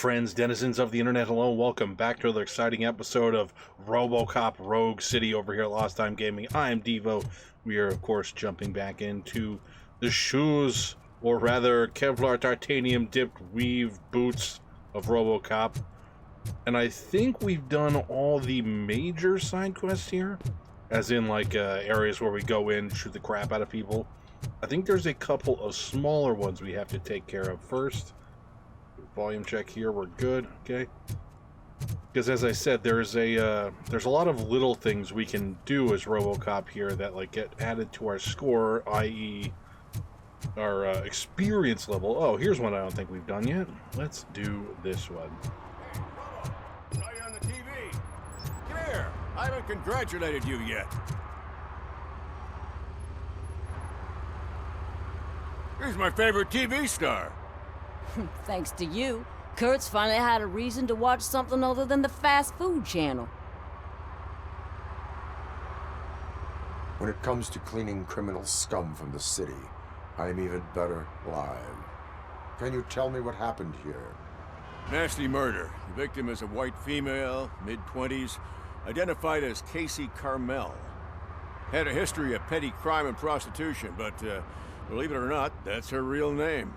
friends, denizens of the internet, hello, welcome back to another exciting episode of RoboCop Rogue City over here at Lost Time Gaming. I am Devo. We are, of course, jumping back into the shoes, or rather, Kevlar titanium dipped weave boots of RoboCop. And I think we've done all the major side quests here, as in, like, areas where we go in, shoot the crap out of people. I think there's a couple of smaller ones we have to take care of first. Volume check here, we're good, okay? Because as I said, there's a lot of little things we can do as RoboCop here that like get added to our score, i.e. our experience level. Oh, here's one I don't think we've done yet. Let's do this one. Hey, Robo, saw you on the TV. Come here, I haven't congratulated you yet. Here's my favorite TV star. Thanks to you, Kurt's finally had a reason to watch something other than the fast food channel. When it comes to cleaning criminal scum from the city, I am even better live. Can you tell me what happened here? Nasty murder. The victim is a white female, mid-20s, identified as Casey Carmel. Had a history of petty crime and prostitution, but believe it or not, that's her real name.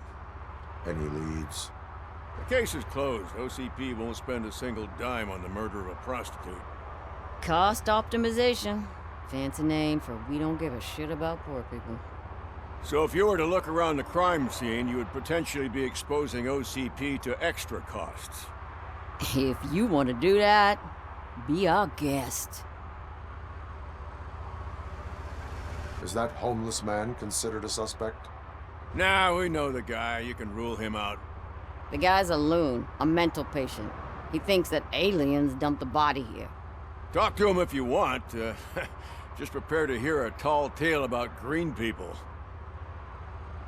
Any leads? The case is closed. OCP won't spend a single dime on the murder of a prostitute. Cost optimization. Fancy name for we don't give a shit about poor people. So if you were to look around the crime scene, you would potentially be exposing OCP to extra costs. If you want to do that, be our guest. Is that homeless man considered a suspect? Nah, we know the guy. You can rule him out. The guy's a loon, a mental patient. He thinks that aliens dumped the body here. Talk to him if you want. Just prepare to hear a tall tale about green people.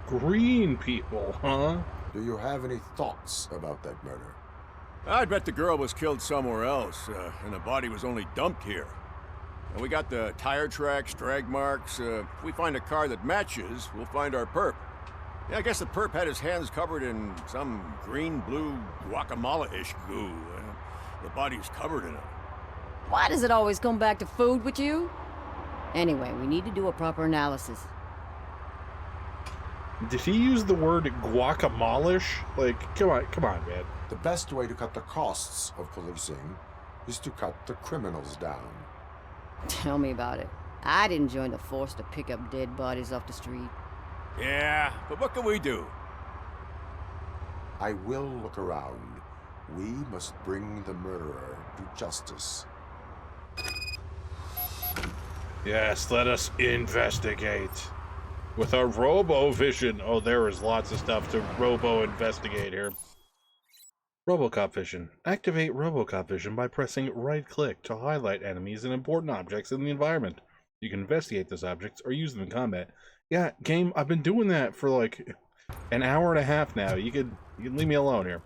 Green people, huh? Do you have any thoughts about that murder? I'd bet the girl was killed somewhere else, and the body was only dumped here. And we got the tire tracks, drag marks. If we find a car that matches, we'll find our perp. Yeah, I guess the perp had his hands covered in some green-blue guacamole-ish goo. The body's covered in it. Why does it always come back to food with you? Anyway, we need to do a proper Did he use the word guacamole-ish? Like, come on, man. The best way to cut the costs of policing is to cut the criminals down. Tell me about it. I didn't join the force to pick up dead bodies off the street. Yeah, but what can we do? I will look around. We must bring the murderer to justice. Yes, let us investigate. With our robo-vision. Oh, there is lots of stuff to robo-investigate here. RoboCop Vision. Activate RoboCop Vision by pressing right-click to highlight enemies and important objects in the environment. You can investigate those objects or use them in combat. Yeah, game, I've been doing that for like an hour and a half now. You can leave me alone here.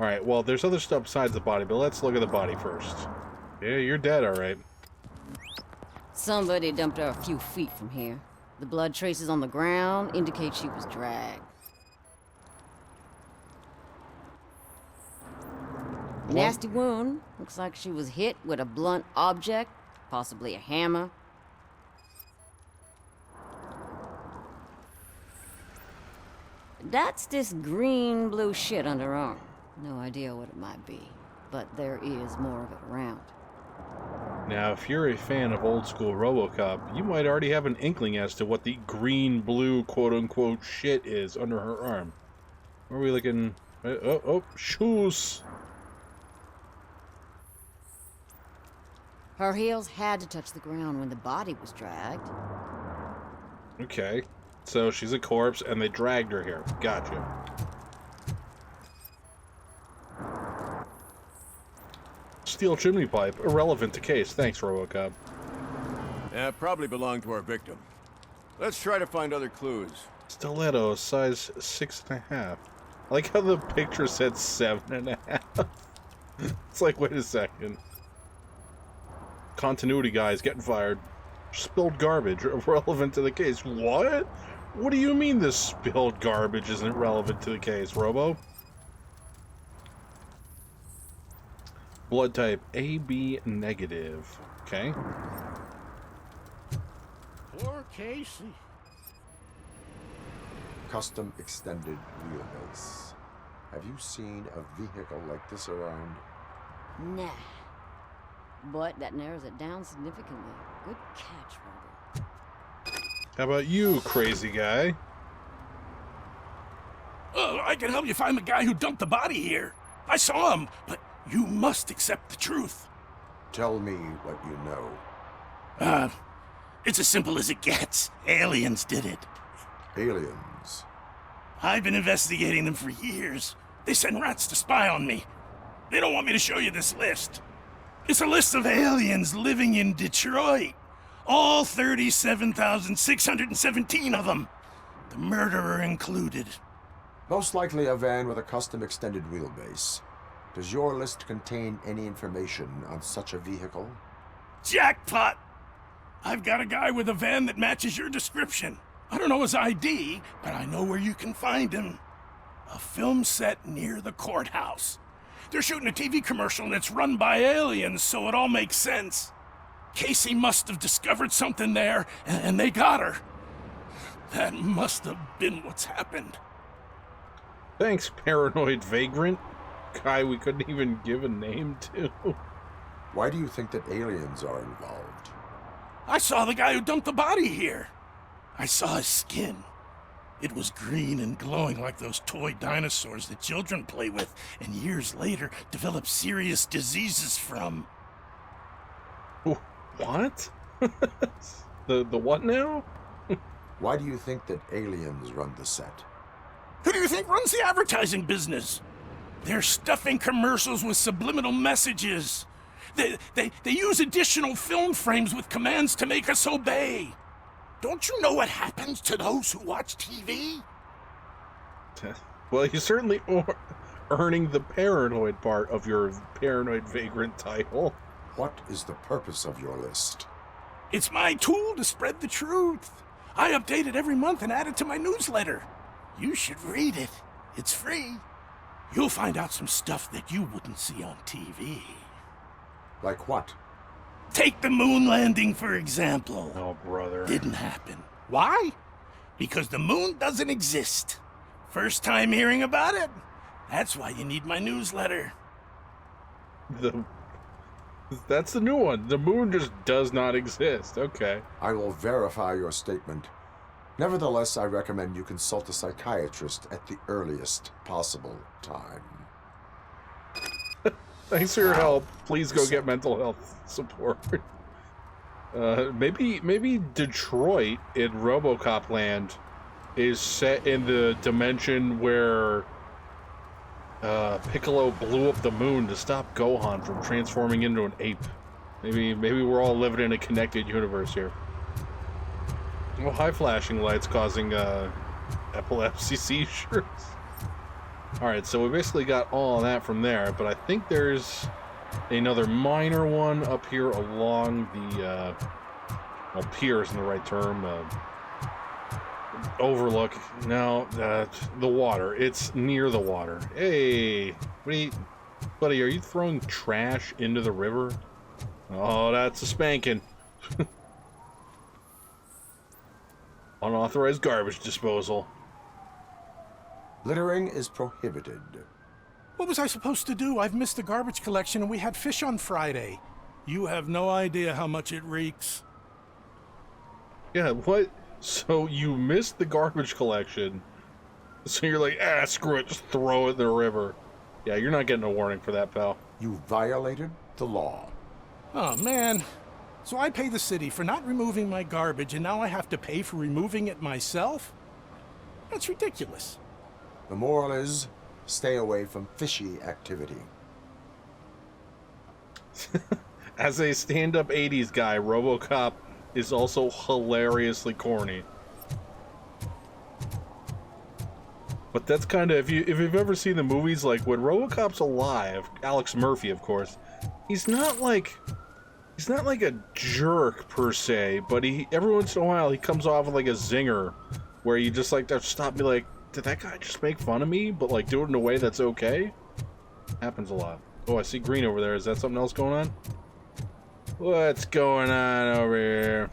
Alright, well, there's other stuff besides the body, but let's look at the body first. Yeah, you're dead, alright. Somebody dumped her a few feet from here. The blood traces on the ground indicate she was dragged. Nasty wound. Looks like she was hit with a blunt object, possibly a hammer. That's this green-blue shit under her arm. No idea what it might be, but there is more of it around. Now, if you're a fan of old-school RoboCop, you might already have an inkling as to what the green-blue quote-unquote shit is under her arm. Where are we looking? Oh, shoes! Her heels had to touch the ground when the body was dragged. Okay, so she's a corpse and they dragged her here. Gotcha. Steel chimney pipe, irrelevant to case. Thanks, RoboCop. Yeah, probably belonged to our victim. Let's try to find other clues. Stiletto, size 6.5. I like how the picture said 7.5. It's like, wait a second. Continuity guys getting fired. Spilled garbage, irrelevant to the case. What? What do you mean this spilled garbage isn't relevant to the case, Robo? Blood type AB negative. Okay. Poor Casey. Custom extended wheelbase. Have you seen a vehicle like this around? Nah. But that narrows it down significantly. Good catch, Robo. How about you, crazy guy? Oh, I can help you find the guy who dumped the body here. I saw him, but you must accept the truth. Tell me what you know. It's as simple as it gets. Aliens did it. Aliens. I've been investigating them for years. They send rats to spy on me. They don't want me to show you this list. It's a list of aliens living in Detroit. All 37,617 of them. The murderer included. Most likely a van with a custom extended wheelbase. Does your list contain any information on such a vehicle? Jackpot! I've got a guy with a van that matches your description. I don't know his ID, but I know where you can find him. A film set near the courthouse. They're shooting a TV commercial and it's run by aliens, so it all makes sense. Casey must have discovered something there, and they got her. That must have been what's happened. Thanks, paranoid vagrant. Guy we couldn't even give a name to. Why do you think that aliens are involved? I saw the guy who dumped the body here. I saw his skin. It was green and glowing like those toy dinosaurs that children play with and years later develop serious diseases from. What? The what now? Why do you think that aliens run the set? Who do you think runs the advertising business? They're stuffing commercials with subliminal messages. They use additional film frames with commands to make us obey. Don't you know what happens to those who watch TV? Well, you're certainly earning the paranoid part of your paranoid vagrant title. What is the purpose of your list? It's my tool to spread the truth. I update it every month and add it to my newsletter. You should read it. It's free. You'll find out some stuff that you wouldn't see on TV. Like what? Take the moon landing, for example. Oh, brother. Didn't happen. Why? Because the moon doesn't exist. First time hearing about it? That's why you need my newsletter. That's the new one. The moon just does not exist. Okay. I will verify your statement. Nevertheless, I recommend you consult a psychiatrist at the earliest possible time. Thanks for your help. Please go get mental health support. Maybe Detroit in RoboCop land is set in the dimension where Piccolo blew up the moon to stop Gohan from transforming into an ape. Maybe we're all living in a connected universe here. Well, high flashing lights causing epilepsy seizures. Alright, so we basically got all of that from there, but I think there's another minor one up here along the, well, pier isn't the right term, overlook. No, the water. It's near the water. Hey, buddy, are you throwing trash into the river? Oh, that's a spanking. Unauthorized garbage disposal. Littering is prohibited. What was I supposed to do? I've missed the garbage collection and we had fish on Friday. You have no idea how much it reeks. Yeah, what? So you missed the garbage collection. So you're like, screw it, just throw it in the river. Yeah, you're not getting a warning for that, pal. You violated the law. Oh, man. So I pay the city for not removing my garbage and now I have to pay for removing it myself? That's ridiculous. The moral is, stay away from fishy activity. As a stand-up 80s guy, RoboCop is also hilariously corny. But that's kind of, if you've ever seen the movies, like when RoboCop's alive, Alex Murphy, of course, he's not like a jerk per se, but every once in a while he comes off with like a zinger where you just like to stop and be like, did that guy just make fun of me? But like do it in a way that's okay. Happens a lot. Oh, I see green over there. Is that something else going on? What's going on over here?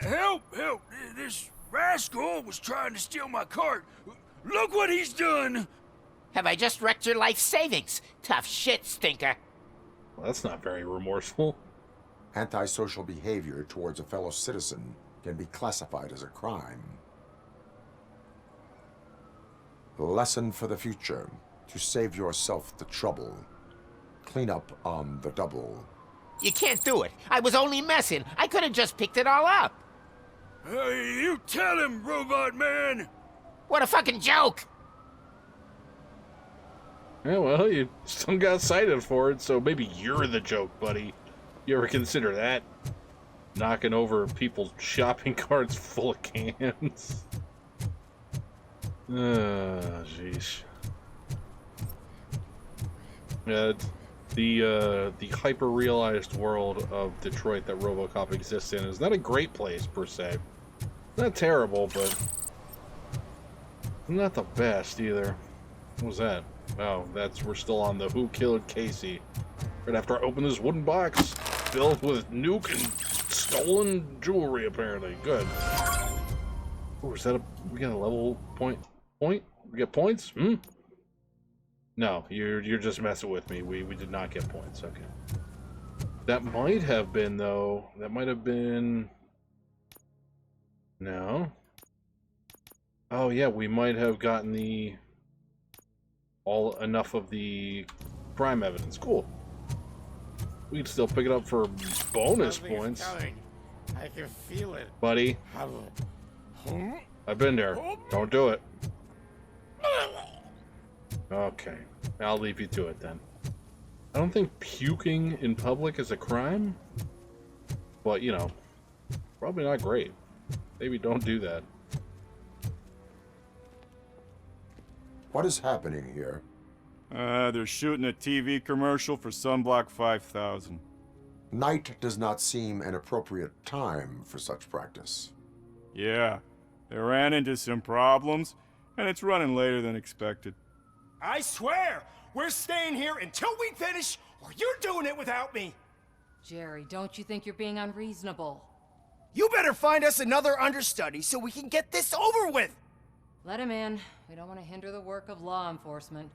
Help! Help! This rascal was trying to steal my cart. Look what he's done! Have I just wrecked your life savings? Tough shit, stinker. Well, that's not very remorseful. Antisocial behavior towards a fellow citizen can be classified as a crime. Lesson for the future. To save yourself the trouble. Clean up on the double. You can't do it. I was only messing. I could have just picked it all up. You tell him, Robot Man! What a fucking joke! Yeah, well, you still got cited for it, so maybe you're the joke, buddy. You ever consider that? Knocking over people's shopping carts full of cans. Jeez. Yeah, the hyper-realized world of Detroit that RoboCop exists in is not a great place, per se. Not terrible, but not the best, either. What was that? Oh, we're still on the Who Killed Casey. Right after I open this wooden box filled with nuke and stolen jewelry, apparently. Good. Oh, is that we got a level point? We get points? No, you're just messing with me. We did not get points. Okay. That might have been, though. That might have been... No. Oh, yeah, we might have gotten enough of the crime evidence. Cool. We can still pick it up for bonus points. I can feel it. Buddy. I've been there. Don't do it. Okay. I'll leave you to it then. I don't think puking in public is a crime. But, you know, probably not great. Maybe don't do that. What is happening here? They're shooting a TV commercial for Sunblock 5000. Night does not seem an appropriate time for such practice. Yeah, they ran into some problems, and it's running later than expected. I swear, we're staying here until we finish, or you're doing it without me. Jerry, don't you think you're being unreasonable? You better find us another understudy so we can get this over with! Let him in. We don't want to hinder the work of law enforcement.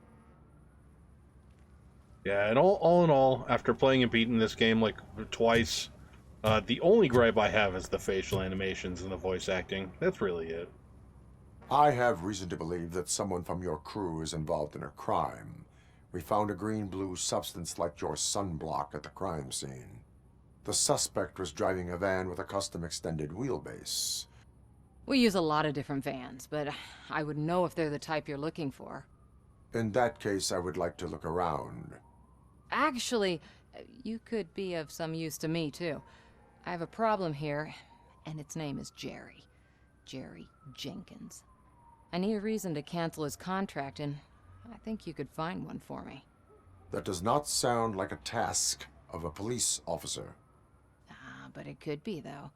Yeah, and all in all, after playing and beating this game like twice, the only gripe I have is the facial animations and the voice acting. That's really it. I have reason to believe that someone from your crew is involved in a crime. We found a green-blue substance like your sunblock at the crime scene. The suspect was driving a van with a custom extended wheelbase. We use a lot of different vans, but I wouldn't know if they're the type you're looking for. In that case, I would like to look around. Actually, you could be of some use to me, too. I have a problem here, and its name is Jerry. Jerry Jenkins. I need a reason to cancel his contract, and I think you could find one for me. That does not sound like a task of a police officer. But it could be, though.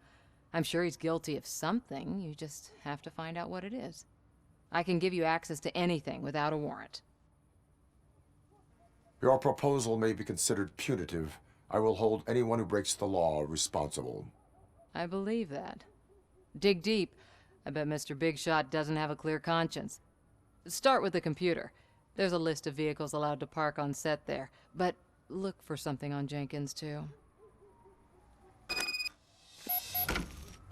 I'm sure he's guilty of something. You just have to find out what it is. I can give you access to anything without a warrant. Your proposal may be considered punitive. I will hold anyone who breaks the law responsible. I believe that. Dig deep. I bet Mr. Big Shot doesn't have a clear conscience. Start with the computer. There's a list of vehicles allowed to park on set there. But look for something on Jenkins, too.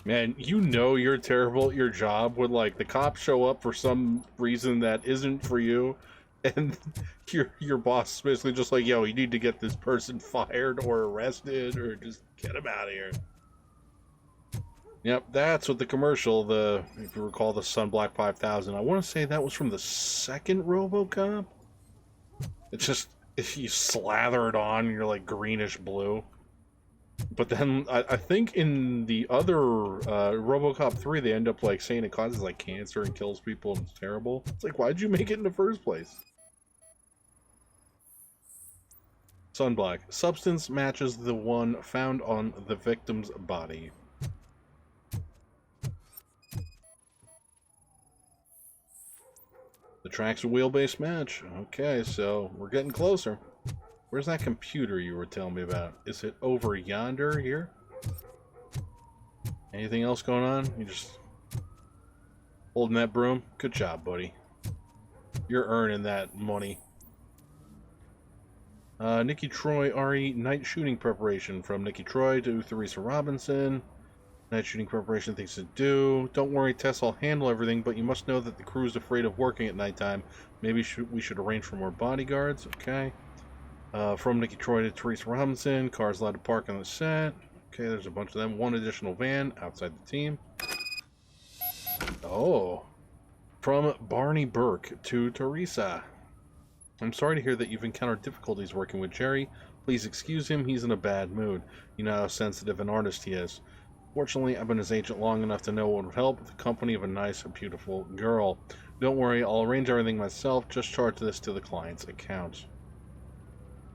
Man, you know you're terrible at your job when, like, the cops show up for some reason that isn't for you, and your boss is basically just like, yo, you need to get this person fired or arrested or just get him out of here. Yep, that's what the commercial, if you recall, the Sunblock 5000, I want to say that was from the second RoboCop. It's just, if you slather it on, you're like greenish blue. But then I think in the other RoboCop 3, they end up like saying it causes like cancer and kills people and it's terrible. It's like, why'd you make it in the first place? Sunblock. Substance matches the one found on the victim's body. The track's a wheelbase match. Okay, so we're getting closer. Where's that computer you were telling me about? Is it over yonder here? Anything else going on? You just holding that broom? Good job, buddy. You're earning that money. Nikki Troy, RE, night shooting preparation from Nikki Troy to Theresa Robinson. Night shooting preparation, things to do. Don't worry, Tess, I'll handle everything, but you must know that the crew is afraid of working at nighttime. Maybe we should arrange for more bodyguards. Okay. From Nikki Troy to Theresa Robinson. Cars allowed to park on the set. Okay, there's a bunch of them. One additional van outside the team. Oh. From Barney Burke to Teresa. I'm sorry to hear that you've encountered difficulties working with Jerry. Please excuse him, he's in a bad mood. You know how sensitive an artist he is. Fortunately, I've been his agent long enough to know what would help with the company of a nice, beautiful girl. Don't worry, I'll arrange everything myself. Just charge this to the client's account.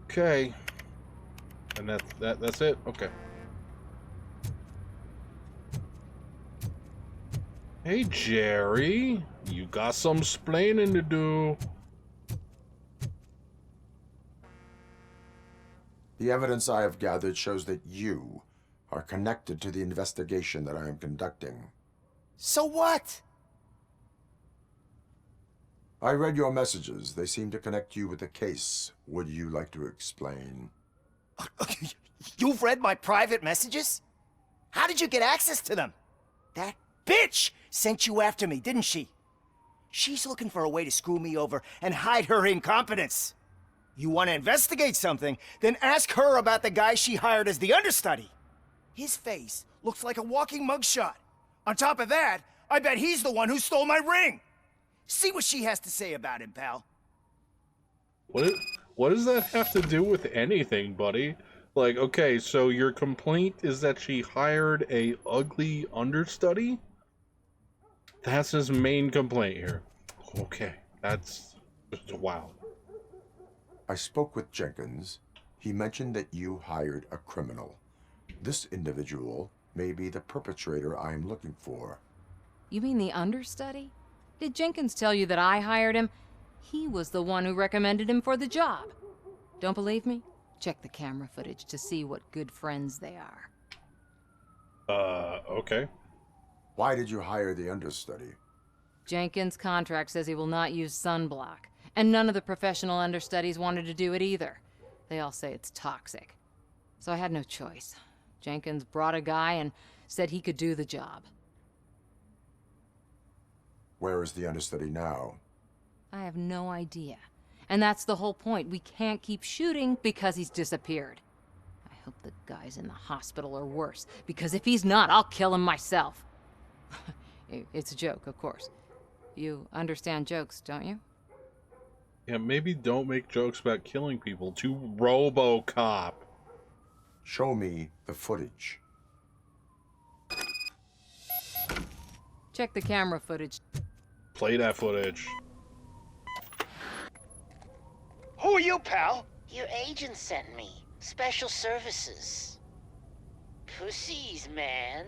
Okay. And that's it? Okay. Hey, Jerry. You got some splaining to do. The evidence I have gathered shows that you are connected to the investigation that I am conducting. So what? I read your messages. They seem to connect you with the case. Would you like to explain? You've read my private messages? How did you get access to them? That bitch sent you after me, didn't she? She's looking for a way to screw me over and hide her incompetence. You want to investigate something, then ask her about the guy she hired as the understudy. His face looks like a walking mugshot. On top of that, I bet he's the one who stole my ring. See what she has to say about him, pal. What does that have to do with anything, buddy? Like, okay, so your complaint is that she hired a ugly understudy? That's his main complaint here. Okay, that's... wow. I spoke with Jenkins. He mentioned that you hired a criminal. This individual may be the perpetrator I am looking for. You mean the understudy? Did Jenkins tell you that I hired him? He was the one who recommended him for the job. Don't believe me? Check the camera footage to see what good friends they are. Okay. Why did you hire the understudy? Jenkins' contract says he will not use sunblock, and none of the professional understudies wanted to do it either. They all say it's toxic. So I had no choice. Jenkins brought a guy and said he could do the job. Where is the understudy now? I have no idea. And that's the whole point. We can't keep shooting because he's disappeared. I hope the guy's in the hospital or worse, because if he's not, I'll kill him myself. It's a joke, of course. You understand jokes, don't you? Yeah, maybe don't make jokes about killing people. To RoboCop. Show me the footage. Check the camera footage. Play that footage. Who are you, pal? Your agent sent me. Special services. Pussies, man.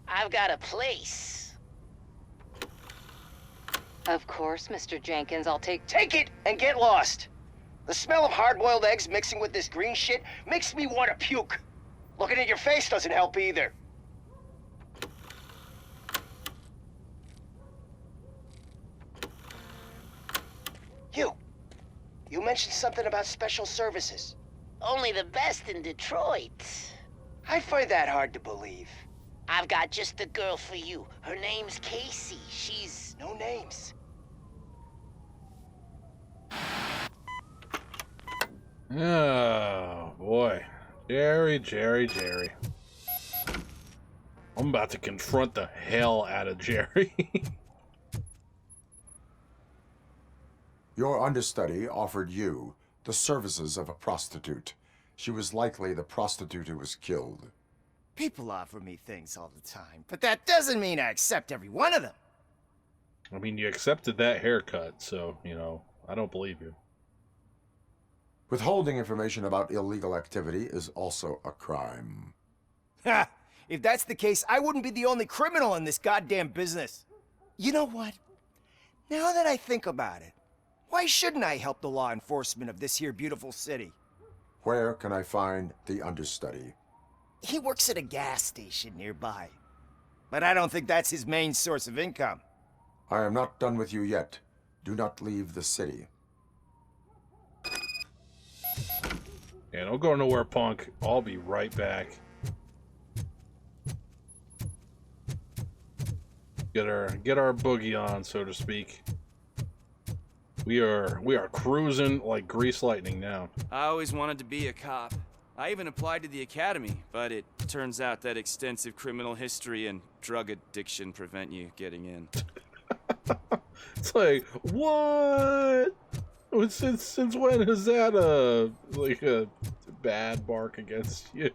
I've got a place. Of course, Mr. Jenkins, I'll take... Take it and get lost. The smell of hard-boiled eggs mixing with this green shit makes me want to puke. Looking at your face doesn't help either. You mentioned something about special services. Only the best in Detroit. I find that hard to believe. I've got just the girl for you. Her name's Casey. She's... No names. Oh, boy. Jerry. I'm about to confront the hell out of Jerry. Your understudy offered you the services of a prostitute. She was likely the prostitute who was killed. People offer me things all the time, but that doesn't mean I accept every one of them. I mean, you accepted that haircut, so, you know, I don't believe you. Withholding information about illegal activity is also a crime. Ha! If that's the case, I wouldn't be the only criminal in this goddamn business. You know what? Now that I think about it, Why shouldn't I help the law enforcement of this here beautiful city? Where can I find the understudy? He works at a gas station nearby. But I don't think that's his main source of income. I am not done with you yet. Do not leave the city. Yeah, don't go nowhere, punk. I'll be right back. Get our boogie on, so to speak. We are cruising like grease lightning now. I always wanted to be a cop. I even applied to the academy, but it turns out that extensive criminal history and drug addiction prevent you getting in. It's like, what? Since when is that a bad mark against you?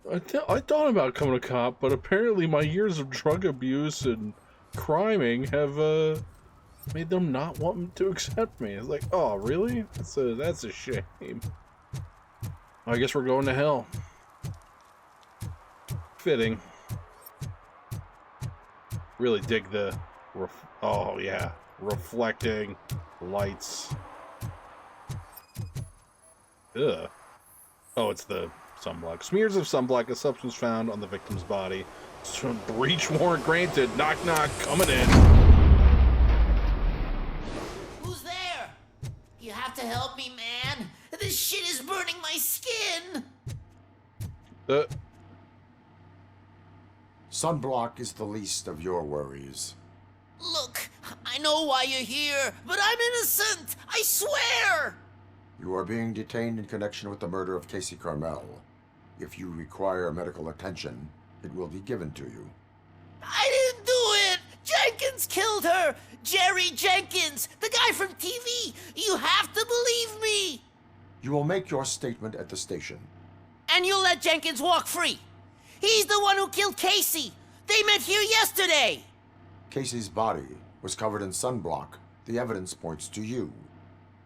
I thought about becoming a cop, but apparently my years of drug abuse and criming have made them not want to accept me. It's like, oh, really? That's a shame. I guess we're going to hell. Fitting. Really dig the oh yeah, reflecting lights. Ugh. Oh, it's the sunblock. Smears of sunblock, a substance found on the victim's body. So, breach warrant granted. Knock knock, coming in. Who's there? You have to help me, man. This shit is burning my skin. Sunblock is the least of your worries. Look, I know why you're here, but I'm innocent. I swear. You are being detained in connection with the murder of Casey Carmel. If you require medical attention, it will be given to you. I didn't do it. Jenkins killed her. Jerry Jenkins, the guy from TV. You have to believe me. You will make your statement at the station. And you'll let Jenkins walk free. He's the one who killed Casey. They met here yesterday. Casey's body was covered in sunblock. The evidence points to you.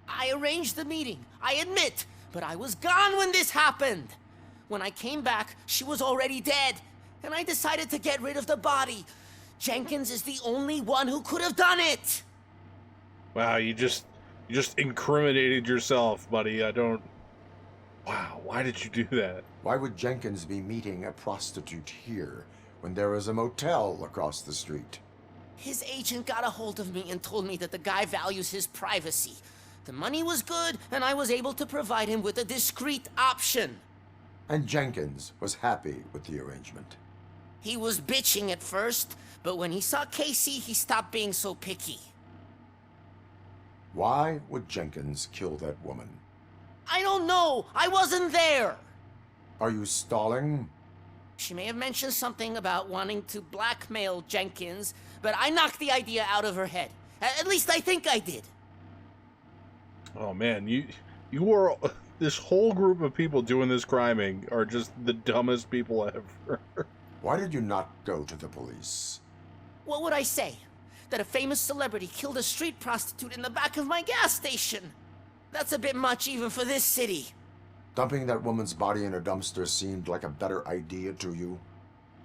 I arranged the meeting, I admit, but I was gone when this happened. When I came back, she was already dead, and I decided to get rid of the body. Jenkins is the only one who could have done it. Wow, you just incriminated yourself, buddy. I don't... Wow, why did you do that? Why would Jenkins be meeting a prostitute here when there is a motel across the street? His agent got a hold of me and told me that the guy values his privacy. The money was good, and I was able to provide him with a discreet option. And Jenkins was happy with the arrangement. He was bitching at first, but when he saw Casey, he stopped being so picky. Why would Jenkins kill that woman? I don't know. I wasn't there. Are you stalling? She may have mentioned something about wanting to blackmail Jenkins, but I knocked the idea out of her head. At least I think I did. Oh man, you are... This whole group of people doing this criming are just the dumbest people ever. Why did you not go to the police? What would I say? That a famous celebrity killed a street prostitute in the back of my gas station? That's a bit much even for this city. Dumping that woman's body in a dumpster seemed like a better idea to you?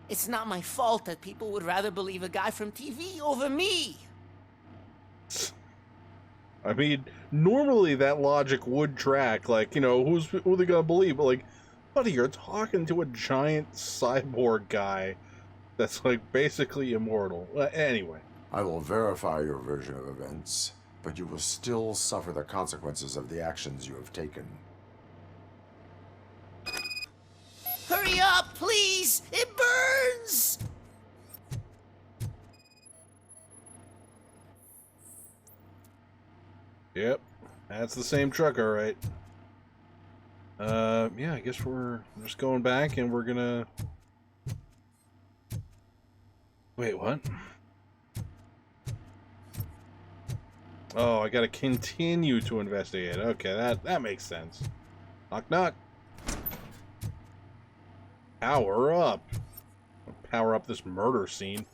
It's not my fault that people would rather believe a guy from TV over me. I mean, normally that logic would track, like, you know, who they gonna believe? But, like, buddy, you're talking to a giant cyborg guy that's, like, basically immortal. Anyway. I will verify your version of events, but you will still suffer the consequences of the actions you have taken. Hurry up, please! It burns! Yep, that's the same truck, all right. Yeah, I guess we're just going back and we're gonna... Wait, what? Oh, I gotta continue to investigate. Okay, that makes sense. Knock, knock. Power up. Power up this murder scene.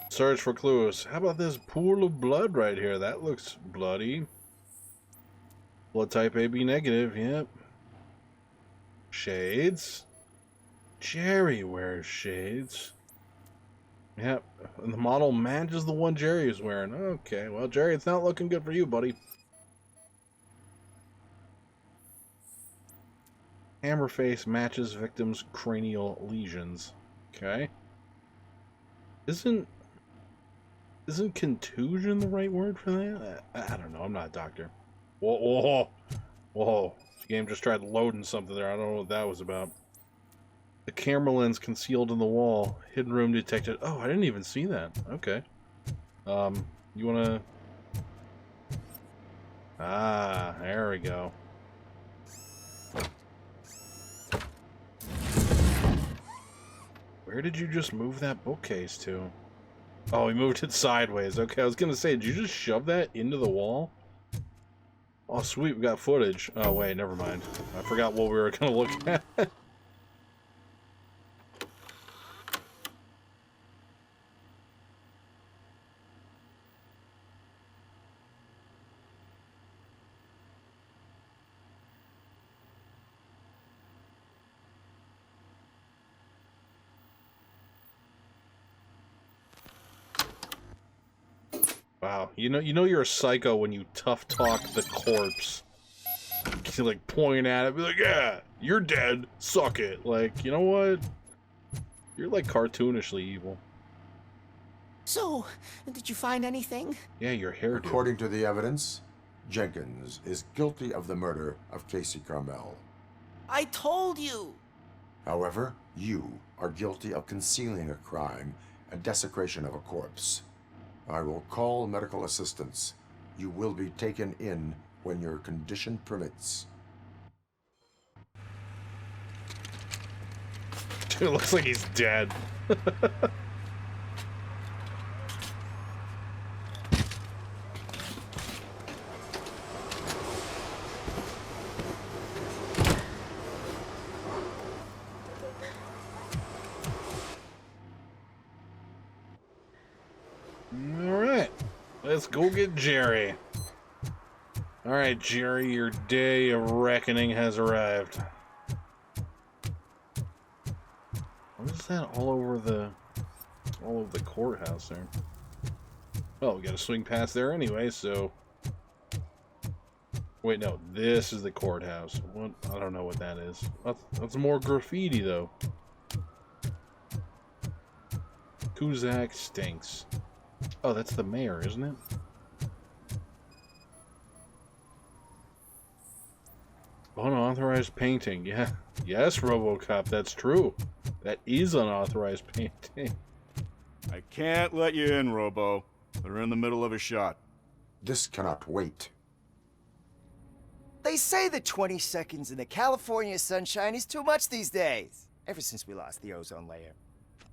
Search for clues. How about this pool of blood right here? That looks bloody. Blood type AB negative, yep. Shades. Jerry wears shades. Yep, and the model matches the one Jerry is wearing. Okay, well, Jerry, it's not looking good for you, buddy. Hammer face matches victim's cranial lesions. Okay. Isn't contusion the right word for that? I don't know. I'm not a doctor. Whoa, whoa, whoa. The game just tried loading something there. I don't know what that was about. The camera lens concealed in the wall. Hidden room detected. Oh, I didn't even see that. Okay. You wanna... Ah, there we go. Where did you just move that bookcase to? Oh, he moved it sideways. Okay, I was gonna say, did you just shove that into the wall? Oh, sweet, we got footage. Oh, wait, never mind. I forgot what we were gonna look at. Wow, you know you're a psycho when you tough talk the corpse. You like point at it, be like, yeah, you're dead, suck it. Like, you know what? You're like cartoonishly evil. So, did you find anything? Yeah, your hair. According to the evidence, Jenkins is guilty of the murder of Casey Carmel. I told you! However, you are guilty of concealing a crime and desecration of a corpse. I will call medical assistance. You will be taken in when your condition permits. Dude, it looks like he's dead. Alright, let's go get Jerry. Alright, Jerry, your day of reckoning has arrived. What is that all over the courthouse there? Oh, we gotta swing past there anyway, so... Wait, no, this is the courthouse. What? I don't know what that is. That's more graffiti, though. Kuzak stinks. Oh, that's the mayor, isn't it? Unauthorized painting. Yeah. Yes, RoboCop, that's true. That is unauthorized painting. I can't let you in, Robo. They're in the middle of a shot. This cannot wait. They say the 20 seconds in the California sunshine is too much these days. Ever since we lost the ozone layer.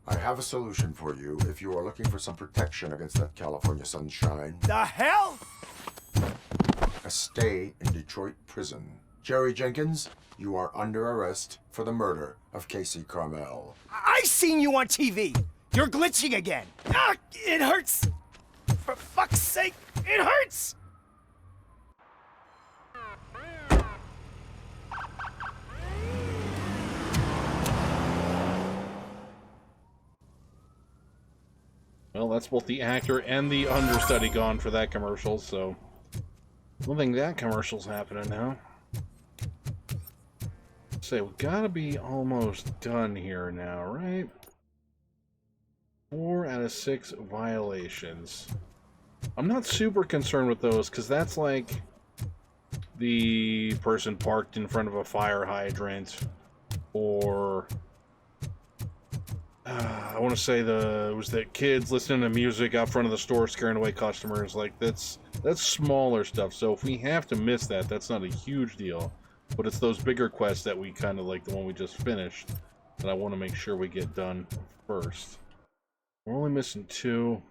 I have a solution for you if you are looking for some protection against that California sunshine. The hell? A stay in Detroit prison. Jerry Jenkins, you are under arrest for the murder of Casey Carmel. I seen you on TV. You're glitching again. Ah, it hurts. For fuck's sake, it hurts. Well, that's both the actor and the understudy gone for that commercial, so... I don't think that commercial's happening now. Say, we gotta be almost done here now, right? 4 out of 6 violations. I'm not super concerned with those, because that's like... the person parked in front of a fire hydrant, or... I want to say it was the kids listening to music out front of the store scaring away customers. Like, that's smaller stuff. So if we have to miss that, that's not a huge deal. But it's those bigger quests that we kind of like, the one we just finished, that I want to make sure we get done first. We're only missing 2.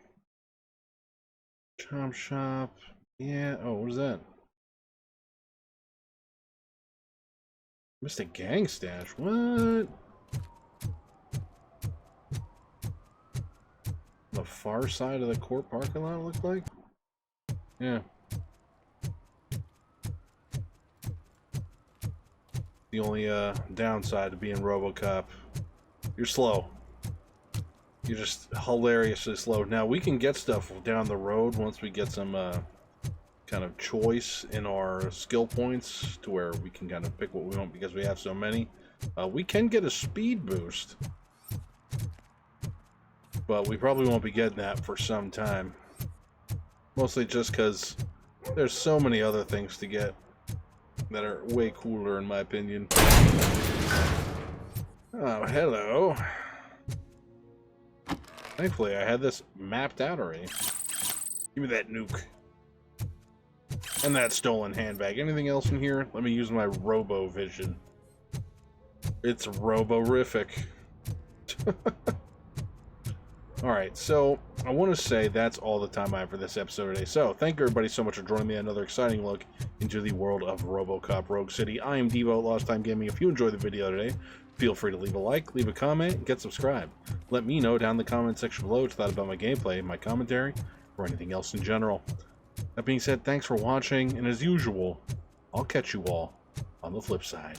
Chop shop. Yeah. Oh, what is that? Missed a gang stash. What? The far side of the court parking lot, look like? Yeah. The only downside to being RoboCop. You're slow. You're just hilariously slow. Now, we can get stuff down the road once we get some kind of choice in our skill points to where we can kind of pick what we want because we have so many. We can get a speed boost, but we probably won't be getting that for some time. Mostly just because there's so many other things to get that are way cooler in my opinion. Oh, hello. Thankfully, I had this mapped out already. Give me that nuke. And that stolen handbag. Anything else in here? Let me use my robo vision. It's robo-rific. Alright, so I want to say that's all the time I have for this episode today. So, thank you everybody so much for joining me on another exciting look into the world of RoboCop Rogue City. I am Devo at Lost Time Gaming. If you enjoyed the video today, feel free to leave a like, leave a comment, and get subscribed. Let me know down in the comment section below what you thought about my gameplay, my commentary, or anything else in general. That being said, thanks for watching, and as usual, I'll catch you all on the flip side.